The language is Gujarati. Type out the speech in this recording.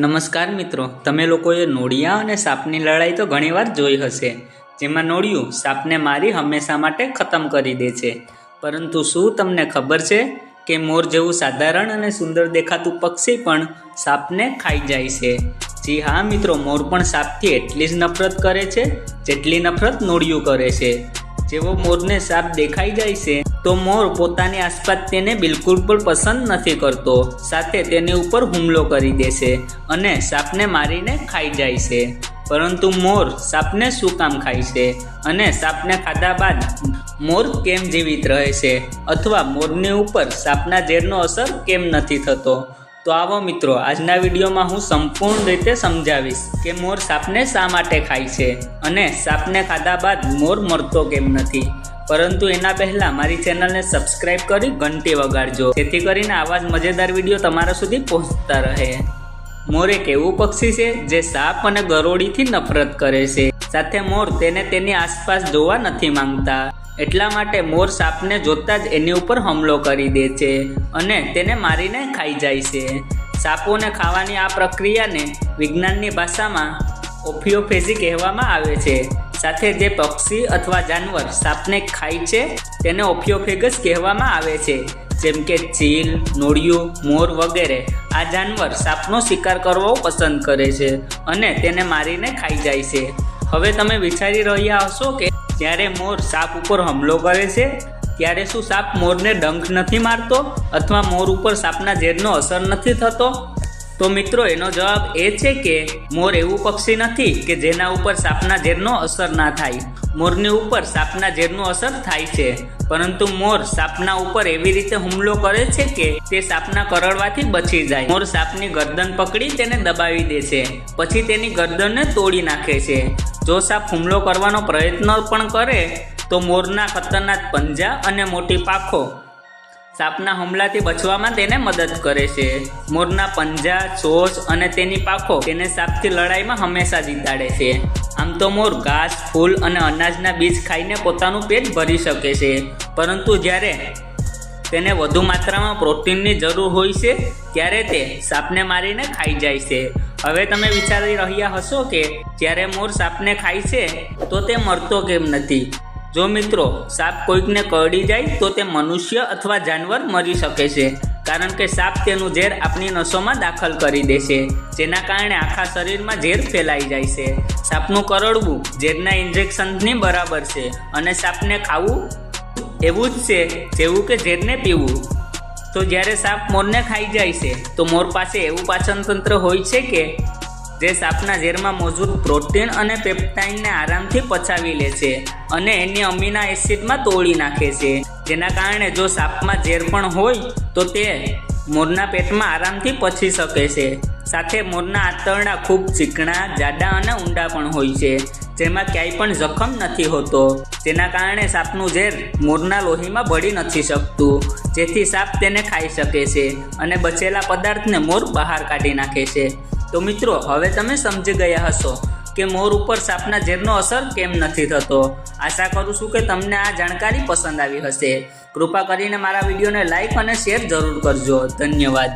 નમસ્કાર મિત્રો, તમે લોકોએ નોળિયા અને સાપની લડાઈ તો ઘણીવાર જોઈ હશે, જેમાં નોળિયું સાપને મારી હંમેશા માટે ખતમ કરી દે છે. પરંતુ શું તમને ખબર છે કે મોર જેવું સાધારણ અને સુંદર દેખાતું પક્ષી પણ સાપને ખાઈ જાય છે? જી હા મિત્રો, મોર પણ સાપથી એટલી જ નફરત કરે છે જેટલી નફરત નોળિયું કરે છે. જેવો મોરને સાપ દેખાઈ જાય છે તો મોર પોતાની આસપાસ તેને બિલકુલ પણ પસંદ નથી કરતો, સાથે તેની ઉપર હુમલો કરી દેશે અને સાપને મારીને ખાઈ જાય છે. પરંતુ મોર સાપને શું કામ ખાય છે અને સાપને ખાધા બાદ મોર કેમ જીવિત રહે છે, અથવા મોરની ઉપર સાપના ઝેરનો અસર કેમ નથી થતો? તો આવો મિત્રો, આજના વિડીયોમાં હું સંપૂર્ણ રીતે સમજાવીશ કે મોર સાપને શા માટે ખાય છે અને સાપને ખાધા બાદ મોર મરતો કેમ નથી. પરંતુ એના પહેલાં મારી ચેનલને સબસ્ક્રાઈબ કરી ઘંટી વગાડજો, જેથી કરીને આવા જ મજેદાર વિડીયો તમારા સુધી પહોંચતા રહે. મોર એક એવું પક્ષી છે જે સાપ અને ગરોળીથી નફરત કરે છે. સાથે મોર તેને તેની આસપાસ જોવા નથી માંગતા, એટલા માટે મોર સાપને જોતા જ એની ઉપર હુમલો કરી દે છે અને તેને મારીને ખાઈ જાય છે. સાપોને ખાવાની આ પ્રક્રિયાને વિજ્ઞાનની ભાષામાં ઓફિયોફેજી કહેવામાં આવે છે. સાથે જે પક્ષી અથવા જાનવર સાપને ખાય છે તેને ઓફિયોફેગસ કહેવામાં આવે છે, જેમ કે ચીલ, નોળિયું, મોર વગેરે. આ જાનવર સાપનો શિકાર કરવો પસંદ કરે છે અને તેને મારીને ખાઈ જાય છે. હવે તમે વિચારી રહ્યા હશો કે જ્યારે મોર સાપ ઉપર હુમલો કરે છે ત્યારે શું સાપ મોરને ડંખ નથી મારતો અથવા મોર ઉપર સાપના ઝેરનો અસર નથી થતો? તો મિત્રો, એનો જવાબ એ છે કે મોર એવું પક્ષી નથી કે જેના ઉપર સાપના ઝેરનો અસર ના થાય. મોરની ઉપર સાપના ઝેરનો અસર થાય છે, પરંતુ મોર સાપના ઉપર એવી રીતે હુમલો કરે છે કે તે સાપના કરડવાથી બચી જાય. મોર સાપની ગરદન પકડી તેને દબાવી દે છે, પછી તેની ગરદનને તોડી નાખે છે. જો સાપ હુમલો કરવાનો પ્રયત્ન પણ કરે તો મોરના ખતરનાક પંજા અને મોટી પાંખો સાપના હુમલાથી બચવામાં તેને મદદ કરે છે. મોરના પંજા, ચોંચ અને તેની પાંખો તેને સાપથી લડાઈમાં હંમેશા જીતાડે છે. આમ તો મોર ઘાસ, ફૂલ અને અનાજના બીજ ખાઈને પોતાનું પેટ ભરી શકે છે, પરંતુ જ્યારે તેને વધુ માત્રામાં પ્રોટીનની જરૂર હોય છે ત્યારે તે સાપને મારીને ખાઈ જાય છે. હવે તમે વિચારી રહ્યા હશો કે જ્યારે મોર સાપને ખાય છે તો તે મરતો કેમ નથી? જો મિત્રો, સાપ કોઈકને કરડી જાય તો તે મનુષ્ય અથવા જાનવર મરી શકે છે, કારણ કે સાપ તેનું ઝેર આપણી નસોમાં દાખલ કરી દે છે, જેના કારણે આખા શરીરમાં ઝેર ફેલાઈ જાય છે. સાપનું કરડવું ઝેરના ઇન્જેક્શનની બરાબર છે અને સાપને ખાવું એવું જ છે જેવું કે ઝેરને પીવું. તો જ્યારે સાપ મોરને ખાઈ જાય છે તો મોર પાસે એવું પાચન તંત્ર હોય છે કે જે સાપના ઝેરમાં મોજૂદ પ્રોટીન અને પેપ્ટાઇનને આરામથી પચાવી લે છે અને એની અમીના એસિડમાં તોડી નાખે છે, જેના કારણે જો સાપમાં ઝેર પણ હોય તો તે મોરના પેટમાં આરામથી પચી શકે છે. સાથે મોરના આંતરડા ખૂબ ચીકણા, જાડા અને ઊંડા પણ હોય છે, જેમાં ક્યાંય પણ જખમ નથી હોતો, જેના કારણે સાપનું ઝેર મોરના લોહીમાં ભળી નથી શકતું, જેથી સાપ તેને ખાઈ શકે છે અને બચેલા પદાર્થને મોર બહાર કાઢી નાખે છે. તો મિત્રો, હવે તમે સમજી ગયા હશો કે મોર ઉપર સાપના ઝેરનો અસર કેમ નથી થતો. આશા કરું છું કે તમને આ જાણકારી પસંદ આવી હશે. કૃપા કરીને મારા વિડીયોને લાઈક અને શેર જરૂર કરજો. ધન્યવાદ.